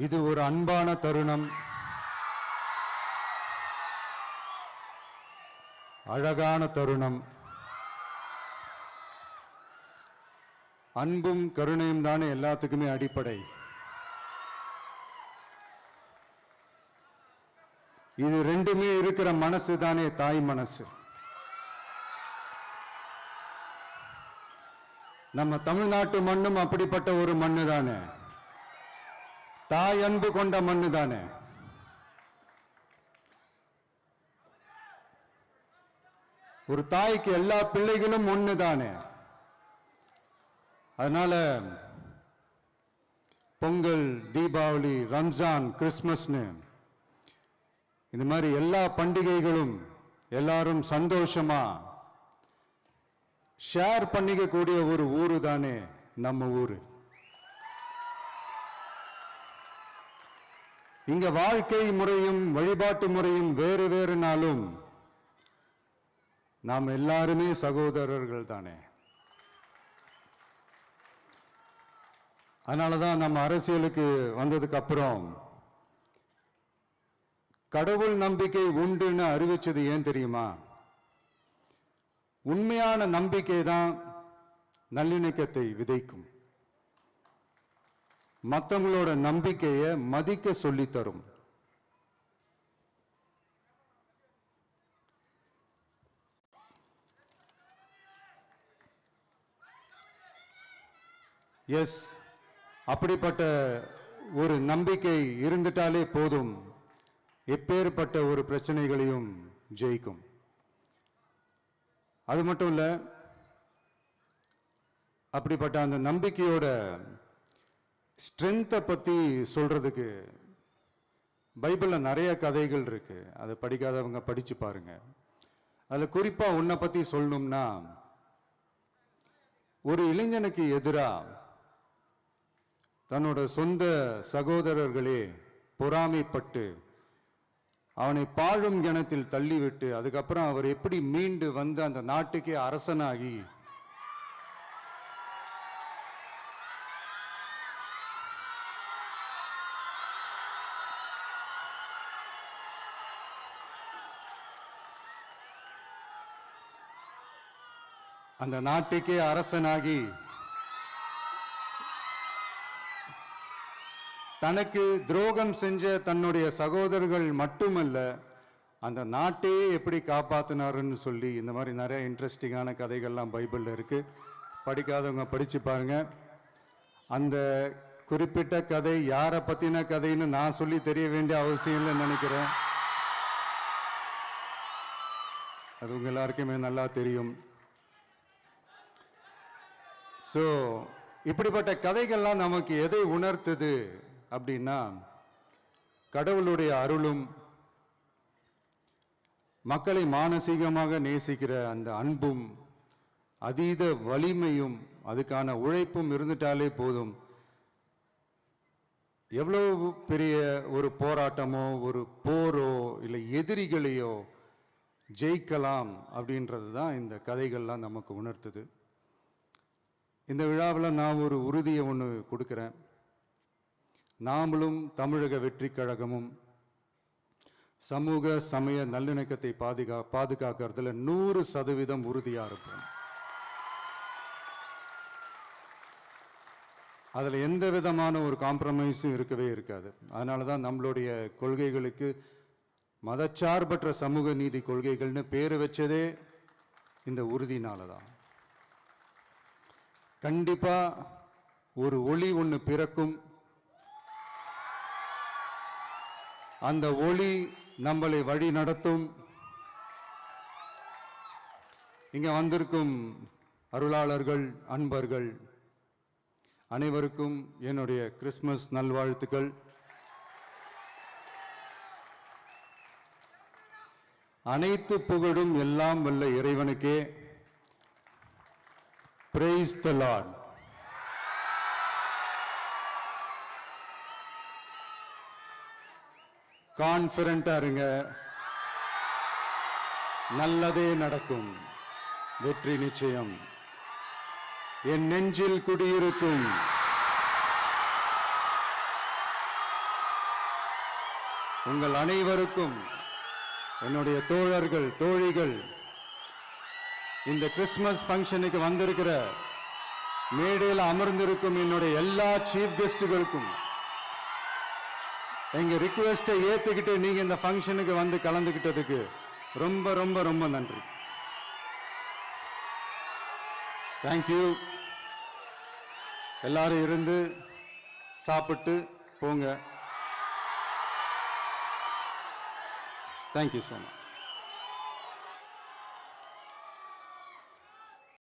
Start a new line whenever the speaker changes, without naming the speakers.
இது ஒரு அன்பான தருணம், அழகான தருணம். அன்பும் கருணையும் தானே எல்லாத்துக்குமே அடிப்படை. இது ரெண்டுமே இருக்கிற மனசு தானே தாய் மனசு. நம்ம தமிழ்நாட்டு மண்ணும் அப்படிப்பட்ட ஒரு மண்ணு தானே, தாய் அன்பு கொண்ட மண்ணு தானே. ஒரு தாய்க்கு எல்லா பிள்ளைகளும் ஒண்ணு தானே. அதனால பொங்கல், தீபாவளி, ரம்ஜான், கிறிஸ்மஸ்னு இந்த மாதிரி எல்லா பண்டிகைகளும் எல்லாரும் சந்தோஷமா ஷேர் பண்ணிக்க கூடிய ஒரு ஊரு தானே நம்ம ஊரு. இங்க வாழ்க்கை முறையும் வழிபாட்டு முறையும் வேறு வேறுனாலும் நாம் எல்லாருமே சகோதரர்கள் தானே. அதனாலதான் நம்ம அரசியலுக்கு வந்ததுக்கு அப்புறம் கடவுள் நம்பிக்கை உண்டுன்னு அறிவிச்சது ஏன் தெரியுமா? உண்மையான நம்பிக்கை தான் நல்லிணக்கத்தை விதைக்கும், மற்றவங்களோட நம்பிக்கையை மதிக்க சொல்லி தரும். எஸ், அப்படிப்பட்ட ஒரு நம்பிக்கை இருந்துட்டாலே போதும், எப்பேற்பட்ட ஒரு பிரச்சனைகளையும் ஜெயிக்கும். அது மட்டும் இல்ல, அப்படிப்பட்ட அந்த நம்பிக்கையோட ஸ்ட்ரென்த்தை பத்தி சொல்றதுக்கு பைபிள்ல நிறைய கதைகள் இருக்கு. அதை படிக்காதவங்க படிச்சு பாருங்க. அதுல குறிப்பா உன்னை பத்தி சொல்லணும்னா, ஒரு இளைஞனுக்கு எதிரா தன்னோட சொந்த சகோதரர்களே பொறாமைப்பட்டு அவனை பாழும் கிணத்தில் தள்ளிவிட்டு அதுக்கப்புறம் அவர் எப்படி மீண்டு வந்து அந்த நாட்டுக்கே அரசனாகி அந்த நாட்டுக்கே அரசனாகி தனக்கு துரோகம் செஞ்ச தன்னுடைய சகோதரர்கள் மட்டுமல்ல, அந்த நாட்டையே எப்படி காப்பாத்தினாருன்னு சொல்லி இந்த மாதிரி நிறைய இன்ட்ரெஸ்டிங்கான கதைகள்லாம் பைபிள்ல இருக்கு. படிக்காதவங்க படிச்சு பாருங்க. அந்த குறிப்பிட்ட கதை யாரை பத்தின கதைன்னு நான் சொல்லி தெரிய வேண்டிய அவசியம் இல்லைன்னு நினைக்கிறேன். அது உங்க எல்லாருக்குமே நல்லா தெரியும். ஸோ இப்படிப்பட்ட கதைகள்லாம் நமக்கு எதை உணர்த்துது அப்படின்னா, கடவுளுடைய அருளும் மக்களை மானசீகமாக நேசிக்கிற அந்த அன்பும் அதீத வலிமையும் அதுக்கான உழைப்பும் இருந்துட்டாலே போதும், எவ்வளவு பெரிய ஒரு போராட்டமோ ஒரு போரோ இல்லை எதிரிகளையோ ஜெயிக்கலாம் அப்படின்றது தான் இந்த கதைகள்லாம் நமக்கு உணர்த்துது. இந்த விழாவில் நான் ஒரு உறுதியை ஒன்று கொடுக்குறேன். நாமளும் தமிழக வெற்றி கழகமும் சமூக சமய நல்லிணக்கத்தை பாதுகாக்கிறதுல 100% உறுதியாக இருப்போம். அதில் எந்த விதமான ஒரு காம்ப்ரமைஸும் இருக்கவே இருக்காது. அதனால தான் நம்மளுடைய கொள்கைகளுக்கு மதச்சார்பற்ற சமூக நீதி கொள்கைகள்னு பேர் வச்சதே இந்த உறுதினால தான். கண்டிப்பா ஒரு ஒளி ஒன்று பிறக்கும். அந்த ஒளி நம்மளை வழி நடத்தும். இங்க வந்திருக்கும் அருளாளர்கள், அன்பர்கள் அனைவருக்கும் என்னுடைய கிறிஸ்துமஸ் நல்வாழ்த்துக்கள். அனைத்து புகழும் எல்லாம் வல்ல இறைவனுக்கே. Praise the Lord. கான்ஃபிடண்டா இருங்க, நல்லதே நடக்கும், வெற்றி நிச்சயம். என் நெஞ்சில் குடியிருக்கும் உங்கள் அனைவருக்கும், என்னுடைய தோழர்கள் தோழிகள், இந்த கிறிஸ்துமஸ் ஃபங்க்ஷனுக்கு வந்திருக்கிற மேடையில் அமர்ந்திருக்கும் என்னுடைய எல்லா சீஃப் கெஸ்டுகளுக்கும் எங்க ரிக்வெஸ்டை ஏத்துக்கிட்டு நீங்க இந்த ஃபங்க்ஷனுக்கு வந்து கலந்துக்கிட்டதுக்கு ரொம்ப ரொம்ப ரொம்ப நன்றி. தேங்க்யூ. எல்லாரும் இருந்து சாப்பிட்டு போங்க. Thank you so much.